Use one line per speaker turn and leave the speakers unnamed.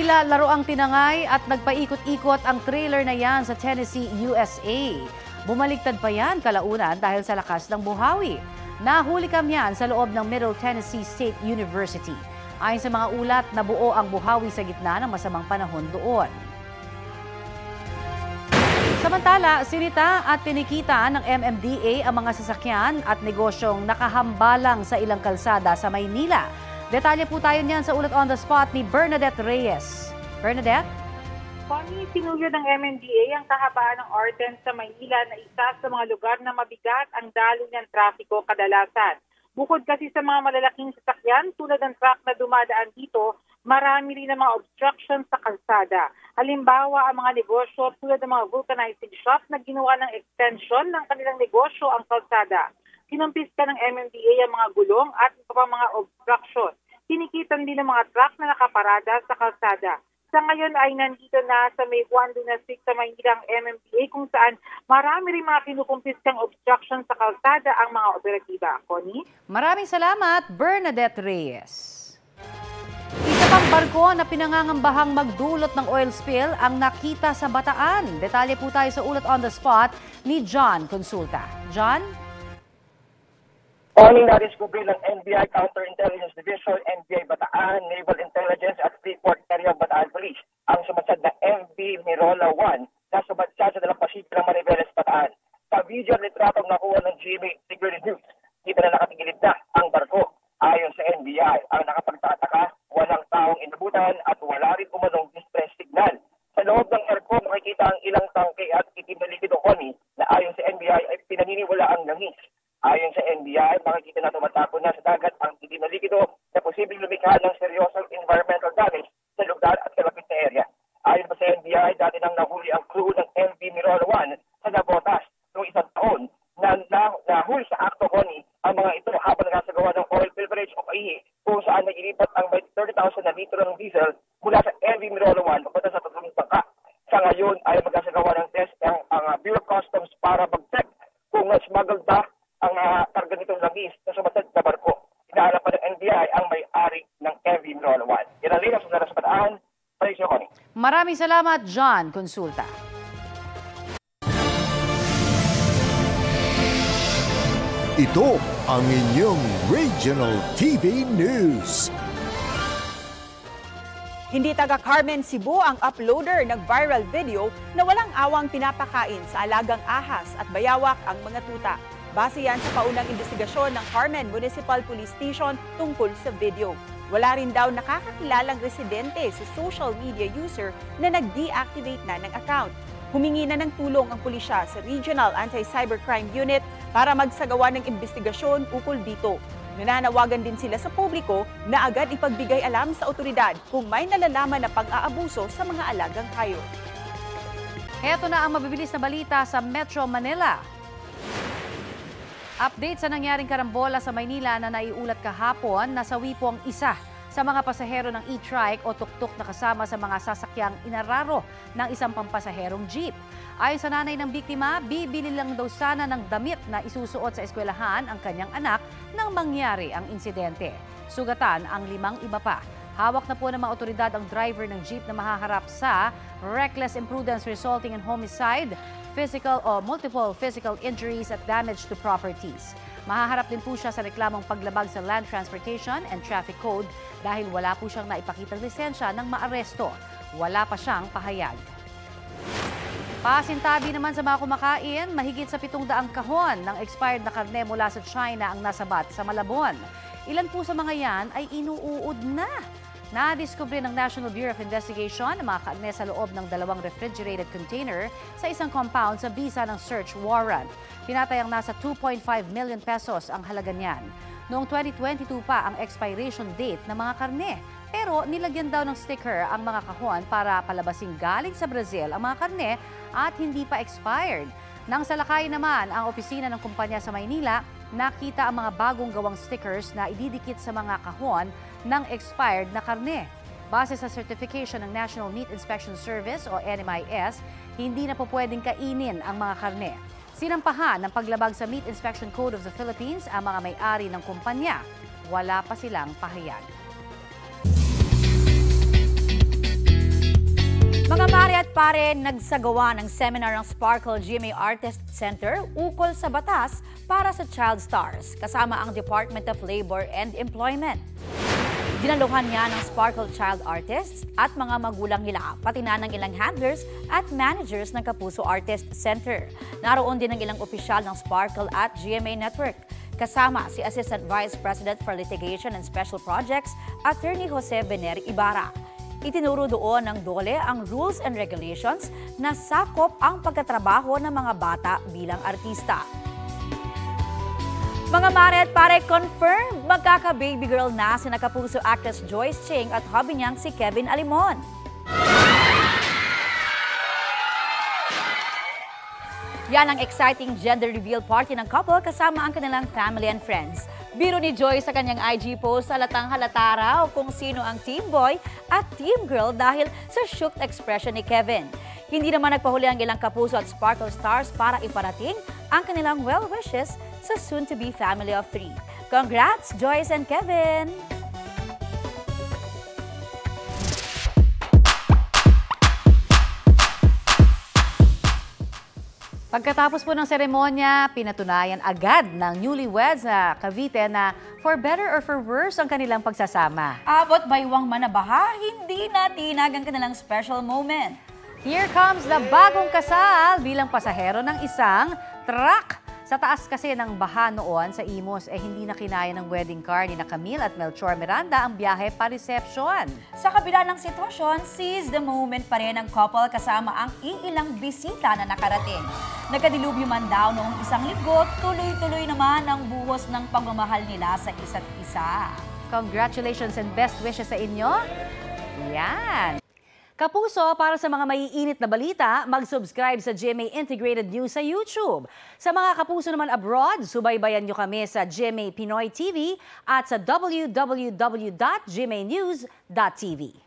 Tila laroang tinangay at nagpaikot-ikot ang trailer na yan sa Tennessee, USA. Bumaliktad pa yan kalaunan dahil sa lakas ng buhawi. Nahuli kam yan sa loob ng Middle Tennessee State University. Ayon sa mga ulat, nabuo ang buhawi sa gitna ng masamang panahon doon. Samantala, sinita at tinikita ng MMDA ang mga sasakyan at negosyong nakahambalang sa ilang kalsada sa Maynila. Detalye po tayo niyan sa ulat on the spot ni Bernadette Reyes. Bernadette?
Connie, sinulyo ng MMDA ang kahabaan ng R10 sa Maynila na isa sa mga lugar na mabigat ang daloy ng trapiko kadalasan. Bukod kasi sa mga malalaking sasakyan tulad ng truck na dumadaan dito, marami rin ang mga obstructions sa kalsada. Halimbawa, ang mga negosyo tulad ng mga vulcanizing shop na ginawa ng extension ng kanilang negosyo ang kalsada. Kinumpiska ng MMDA ang mga gulong at iba pang mga obstruction. Tinikitan din ang mga truck na nakaparada sa kalsada. Sa ngayon ay nandito na sa may Juan Luna Street sa Maynila ang MMDA kung saan marami rin mga kinukumpiskang obstruction sa kalsada ang mga operatiba. Connie?
Maraming salamat, Bernadette Reyes. Isa pang barko na pinangangambahang magdulot ng oil spill ang nakita sa Bataan. Detalye po tayo sa ulat on the spot ni John Consulta. John?
Morning, na-discovery ng NBI Counterintelligence Division, NBI Bataan, Naval Intelligence at Freeport Area of Bataan Police ang sumadsad na MV Mirola 1 na sumadsad sa dalampasig ng Mariveles, Bataan. Sa video litratong nakuha ng GMA Security News, kita na nakatigilid na ang barko. Ayon sa NBI, ang nakapagtataka, walang taong inabutan at wala rin umanong distress signal. Sa loob ng airco, makikita ang ilang tangke at itim na likido, Connie, na ayon sa NBI ay pinaniniwala ang langis. Ayon sa NBI, makikita na tumatapon na sa dagat ang itim na likido na posibleng lumikha ng seryosong environmental damage sa lugar at kalapit na area. Ayon pa sa NBI, dati nang nahuli ang crew ng MV Mirola 1 sa Navotas noong isang taon na nahuli sa akto, Connie, ang mga ito habang nagkasagawa ng oil pilferage o paihi kung saan nag-ilipat ang 30,000 na litro ng diesel mula sa MV Mirola 1 papunta sa tatlong bangka. Sa ngayon ay magkasagawa ng test ang Bureau of Customs para mag-check kung smuggled ba ang karga nitong langis na sumasad sa barko. Inaalam pa ng NBI ang may-ari ng MV Mirola 1. Yan ang linas sa Bataan. Parisyo, Connie.
Maraming salamat, John Consulta.
Ito ang inyong Regional TV News.
Hindi taga Carmen, Cebu ang uploader ng viral video na walang awang pinapakain sa alagang ahas at bayawak ang mga tuta. Base yan sa paunang investigasyon ng Carmen Municipal Police Station tungkol sa video. Wala rin daw nakakakilalang residente sa social media user na nag-deactivate na ng account. Humingi na ng tulong ang pulisya sa Regional Anti-Cybercrime Unit para magsagawa ng investigasyon ukol dito. Nananawagan din sila sa publiko na agad ipagbigay alam sa otoridad kung may nalalaman na pang-aabuso sa mga alagang hayop.
Heto na ang mabibilis na balita sa Metro Manila. Update sa nangyaring karambola sa Maynila na naiulat kahapon, nasawi po ang isa sa mga pasahero ng e-trike o tuktok na kasama sa mga sasakyang inararo ng isang pampasaherong jeep. Ayon sa nanay ng biktima, bibili lang daw sana ng damit na isusuot sa eskwelahan ang kanyang anak nang mangyari ang insidente. Sugatan ang 5 iba pa. Hawak na po ng mga otoridad ang driver ng jeep na mahaharap sa reckless imprudence resulting in homicide, physical o multiple physical injuries at damage to properties. Mahaharap din po siya sa reklamong paglabag sa Land Transportation and Traffic Code dahil wala po siyang naipakitang lisensya ng maaresto. Wala pa siyang pahayag. Pasintabi naman sa mga kumakain, mahigit sa 700 kahon ng expired na karne mula sa China ang nasabat sa Malabon. Ilan po sa mga yan ay inuuod na. Nadiskubre ng National Bureau of Investigation ang mga karne sa loob ng 2 refrigerated container sa isang compound sa bisa ng search warrant. Tinatayang nasa 2.5 million pesos ang halaga niyan. Noong 2022 pa ang expiration date ng mga karne. Pero nilagyan daw ng sticker ang mga kahon para palabasing galing sa Brazil ang mga karne at hindi pa expired. Nang salakay naman ang opisina ng kumpanya sa Maynila, nakita ang mga bagong gawang stickers na ididikit sa mga kahon ng expired na karne. Base sa certification ng National Meat Inspection Service o NMIS, hindi na po pwedeng kainin ang mga karne. Sinampahan ng paglabag sa Meat Inspection Code of the Philippines ang mga may-ari ng kumpanya. Wala pa silang pahayag.
at pare nagsagawa ng seminar ng Sparkle GMA Artist Center ukol sa batas para sa child stars kasama ang Department of Labor and Employment. Dinaluhan niya ng Sparkle child artists at mga magulang nila, pati na ng ilang handlers at managers ng Kapuso Artist Center. Naroon din ang ilang opisyal ng Sparkle at GMA Network. Kasama si Assistant Vice President for Litigation and Special Projects, Attorney Jose Bener Ibarra. Itinuro doon ng DOLE ang rules and regulations na sakop ang pagkatrabaho ng mga bata bilang artista. Mga mare at pare, confirmed magkaka-baby girl na sina Kapuso actress Joyce Ching at hubby niyang si Kevin Alimon. Yan ang exciting gender reveal party ng couple kasama ang kanilang family and friends. Biro ni Joyce sa kanyang IG post, halatang halata raw kung sino ang team boy at team girl dahil sa shocked expression ni Kevin. Hindi naman nagpahuli ang ilang Kapuso at Sparkle stars para iparating ang kanilang well wishes sa soon-to-be family of 3. Congrats, Joyce and Kevin!
Pagkatapos po ng seremonya, pinatunayan agad ng newlyweds sa Cavite na for better or for worse ang kanilang pagsasama.
Abot baywang manabaha, hindi natinag ang kanilang special moment.
Here comes the bagong kasal bilang pasahero ng isang truck. Sa taas kasi ng baha noon sa Imos, hindi na kinaya ng wedding car ni Camille at Melchor Miranda ang biyahe pa reception.
Sa kabila ng sitwasyon, seize the moment pa rin ang couple kasama ang iilang bisita na nakarating. Nagkadilubyo man daw noong isang linggo, tuloy-tuloy naman ang buhos ng pagmamahal nila sa isa't isa.
Congratulations and best wishes sa inyo. Yan! Kapuso, para sa mga maiinit na balita, mag-subscribe sa GMA Integrated News sa YouTube. Sa mga kapuso naman abroad, subaybayan nyo kami sa GMA Pinoy TV at sa www.gmanews.tv.